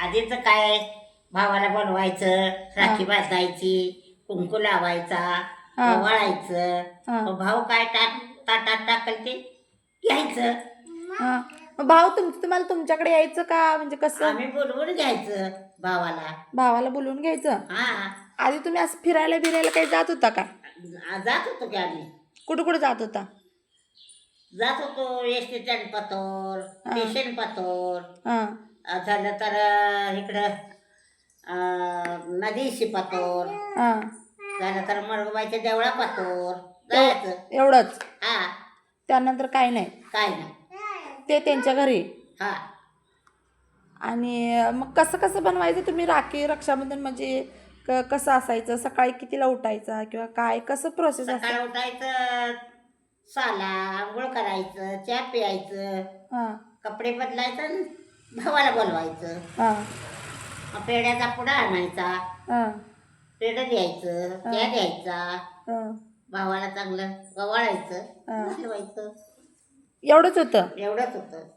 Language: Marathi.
आधीचं काय, भावाला बोलवायचं, राखी बांधायची, कुंकू लावायचा, ओवाळायचं. मग भाऊ काय ताटात टाकल ते घ्यायचं. मग भाऊ तुम्हाला तुमच्याकडे यायचं का, म्हणजे कसं? आम्ही बोलवून घ्यायचं भावाला बोलवून घ्यायचं. आधी तुम्ही असं फिरायला काही जात होता का? जात होतो की आम्ही. कुठं जात होता? जात होतो एसटी स्टँड पातोर, स्टेशन पातोर, झालं तर इकडं नदीशी पातोर, झालं तर मरगुबाईच्या देवळा पातोर जायचं. एवढंच? हा. त्यानंतर काय नाही? काय नाही. ते त्यांच्या घरी. हा. आणि मग कसं बनवायचं तुम्ही राखी, रक्षाबंधन म्हणजे कसं असायचं? सकाळी कितीला उठायचा किंवा काय, कसं प्रोसेस? सकाळी उठायचं, साला आंघोळ करायचं, चहा प्यायचं, कपडे बदलायचं, भावाला बोलवायचं. पेढ्याचा पुडा आणायचा, पेढं द्यायचं, चहा द्यायचा, भावाला चांगलं ओवाळायचं, बोलवायचं. एवढंच होतं? एवढंच होतं.